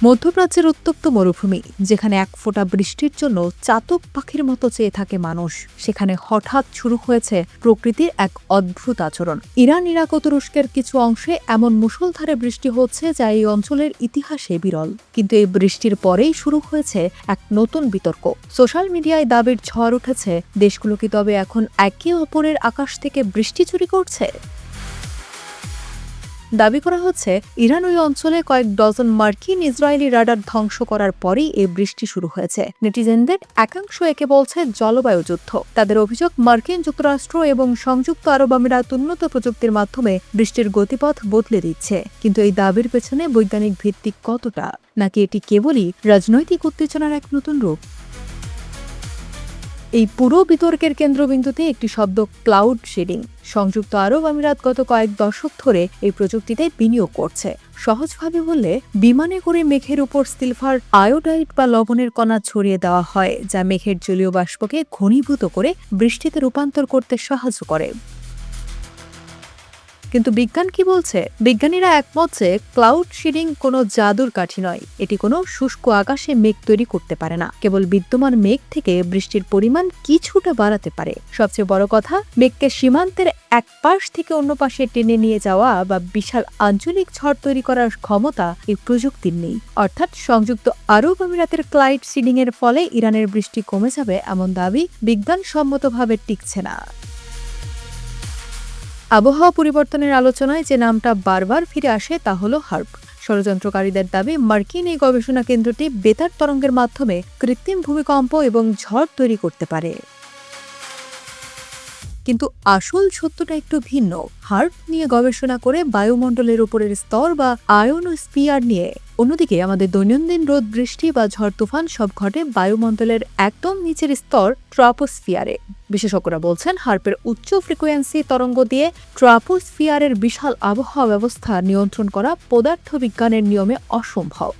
মধ্যপ্রাচ্যের উত্তপ্ত মরুভূমি, যেখানে এক ফোঁটা বৃষ্টির জন্য চাতক পাখির মতো চেয়ে থাকে মানুষ, সেখানে হঠাৎ শুরু হয়েছে প্রকৃতির এক অদ্ভুত আচরণ। ইরান, ইরাক ও তুরস্কের কিছু অংশে এমন মুষলধারে বৃষ্টি হচ্ছে যা এই অঞ্চলের ইতিহাসে বিরল। কিন্তু এই বৃষ্টির পরেই শুরু হয়েছে এক নতুন বিতর্ক। সোশ্যাল মিডিয়ায় দাবির ঝড় উঠেছে, দেশগুলো কি তবে এখন একে অপরের আকাশ থেকে বৃষ্টি চুরি করছে? দাবি করা হচ্ছে, ইরান ওই অঞ্চলে কয়েক ডজন মার্কিন ইসরায়েলি রাডার ধ্বংস করার পরই এই বৃষ্টি শুরু হয়েছে। নেটিজেনদের একাংশ একে বলছে জলবায়ু যুদ্ধ। তাদের অভিযোগ, মার্কিন যুক্তরাষ্ট্র এবং সংযুক্ত আরব আমিরাত উন্নত প্রযুক্তির মাধ্যমে বৃষ্টির গতিপথ বদলে দিচ্ছে। কিন্তু এই দাবির পেছনে বৈজ্ঞানিক ভিত্তি কতটা, নাকি এটি কেবলই রাজনৈতিক উত্তেজনার এক নতুন রূপ? এই পুরো বিতর্কের কেন্দ্রবিন্দুতে একটি শব্দ, ক্লাউড শেডিং। সংযুক্ত আরব আমিরাত গত কয়েক দশক ধরে এই প্রযুক্তিতে বিনিয়োগ করছে। সহজভাবে বললে, বিমানে করে মেঘের উপর সিলভার আয়োডাইড বা লবণের কণা ছড়িয়ে দেওয়া হয়, যা মেঘের জলীয় বাষ্পকে ঘনীভূত করে বৃষ্টিতে রূপান্তর করতে সাহায্য করে। কিন্তু বিজ্ঞান কি বলছে? বিজ্ঞানীরা একমত যে ক্লাউড শিডিং কোনো জাদুর কাঠি নয়। এটি কোনো শুষ্ক আকাশে মেঘ তৈরি করতে পারে না, কেবল বিদ্যমান মেঘ থেকে বৃষ্টির পরিমাণ কিছুটা বাড়াতে পারে। সবচেয়ে বড় কথা, মেঘকে সীমান্তের এক পাশ থেকে অন্য পাশে টেনে নিয়ে যাওয়া বা বিশাল আঞ্চলিক ঝড় তৈরি করার ক্ষমতা এই প্রযুক্তির নেই। অর্থাৎ সংযুক্ত আরব আমিরাতের ক্লাউড শিডিং এর ফলে ইরানের বৃষ্টি কমে যাবে, এমন দাবি বিজ্ঞানসম্মতভাবে টিকছে না। আবহাওয়া পরিবর্তনের আলোচনায় যে নামটা বারবার ফিরে আসে তা হল হার্প। ষড়যন্ত্রকারীদের দাবি, মার্কিন এই গবেষণা কেন্দ্রটি বেতার তরঙ্গের মাধ্যমে কৃত্রিম ভূমিকম্প এবং ঝড় তৈরি করতে পারে। কিন্তু আসল সত্যটা একটু ভিন্ন। হার্প নিয়ে গবেষণা করে বায়ুমণ্ডলের উপরের স্তর বা আয়োনোস্ফিয়ার নিয়ে। অন্যদিকে আমাদের দৈনন্দিন রোদ, বৃষ্টি বা ঝড় তুফান সব ঘটে বায়ুমণ্ডলের একদম নিচের স্তর, ট্রপোস্ফিয়ারে। বিশেষজ্ঞরা বলছেন, হার্পের উচ্চ ফ্রিকোয়েন্সি তরঙ্গ দিয়ে ট্রপোস্ফিয়ারের বিশাল আবহাওয়া ব্যবস্থা নিয়ন্ত্রণ করা পদার্থবিজ্ঞানের নিয়মে অসম্ভব।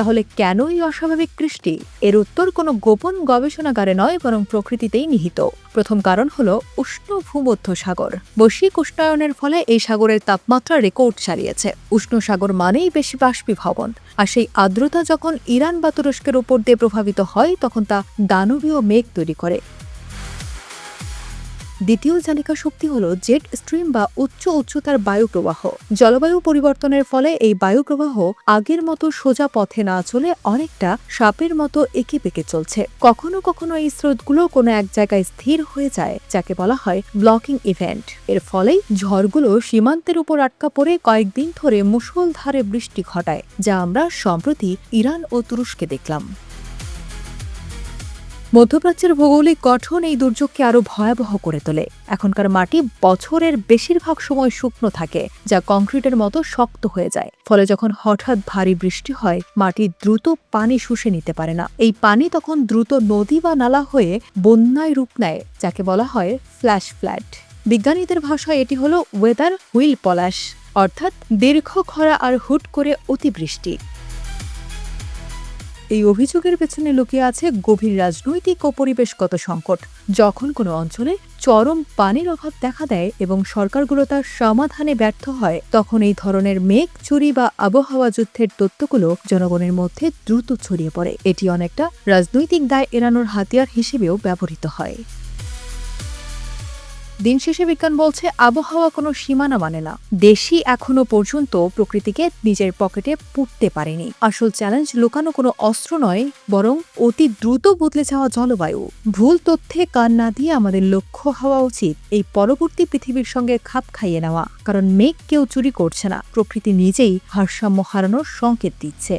তাহলে কেন এই অস্বাভাবিক বৃষ্টি? এর উত্তর কোনো গোপন গবেষণাগারে নয়, বরং প্রকৃতিতেই নিহিত। প্রথম কারণ হল উষ্ণ ভূমধ্য সাগর। বৈশ্বিক উষ্ণায়নের ফলে এই সাগরের তাপমাত্রা রেকর্ড ছাড়িয়েছে। উষ্ণ সাগর মানেই বেশি বাষ্পীভবন, আর সেই আর্দ্রতা যখন ইরান বা তুরস্কের উপর দিয়ে প্রভাবিত হয়, তখন তা দানবীয় মেঘ তৈরি করে। দ্বিতীয় চালিকা শক্তি হল জেট স্ট্রিম বা উচ্চতার বায়ু প্রবাহ। জলবায়ু পরিবর্তনের ফলে এই বায়ু প্রবাহ আগের মতো সোজা পথে না চলে অনেকটা সাপের মতো এঁকে বেঁকে চলছে। কখনো কখনো এই স্রোতগুলো কোনো এক জায়গায় স্থির হয়ে যায়, যাকে বলা হয় ব্লকিং ইভেন্ট। এর ফলেই ঝড়গুলো সীমান্তের উপর আটকা পড়ে কয়েকদিন ধরে মুষলধারে বৃষ্টি ঘটায়, যা আমরা সম্প্রতি ইরান ও তুরস্কে দেখলাম। মধ্যপ্রাচ্যের ভৌগোলিক গঠন এই দুর্যোগকে আরো ভয়াবহ করে তোলে। এখনকার মাটি বছরের বেশিরভাগ সময় শুকনো থাকে, যা কংক্রিটের মতো শক্ত হয়ে যায়। ফলে যখন হঠাৎ ভারী বৃষ্টি হয়, মাটি দ্রুত পানি শুষে নিতে পারে না। এই পানি তখন দ্রুত নদী বা নালা হয়ে বন্যায় রূপ নেয়, যাকে বলা হয় ফ্ল্যাশ ফ্লাড। বিজ্ঞানীদের ভাষায় এটি হলো ওয়েদার হুইল পলাশ, অর্থাৎ দীর্ঘ খরা আর হুট করে অতিবৃষ্টি। এই অভিযোগের পেছনে লুকিয়ে আছে গভীর রাজনৈতিক ও পরিবেশগত সংকট। যখন কোনো অঞ্চলে চরম পানির অভাব দেখা দেয় এবং সরকারগুলো তার সমাধানে ব্যর্থ হয়, তখন এই ধরনের মেঘ চুরি বা আবহাওয়া যুদ্ধের তথ্যগুলো জনগণের মধ্যে দ্রুত ছড়িয়ে পড়ে। এটি অনেকটা রাজনৈতিক দায় এড়ানোর হাতিয়ার হিসেবেও ব্যবহৃত হয়। দিন শেষে বিজ্ঞান বলছে, আবহাওয়া কোনো সীমানা মানে না। দেশই এখনো পর্যন্ত প্রকৃতিকে নিজের পকেটে পুঁততে পারেনি। আসল চ্যালেঞ্জ লুকানো কোনো অস্ত্র নয়, বরং অতি দ্রুত বদলে যাওয়া জলবায়ু। ভুল তথ্যে কান না দিয়ে আমাদের লক্ষ্য হওয়া উচিত এই পরবর্তী পৃথিবীর সঙ্গে খাপ খাইয়ে নেওয়া। কারণ মেঘ কেউ চুরি করছে না, প্রকৃতি নিজেই ভারসাম্য হারানোর সংকেত দিচ্ছে।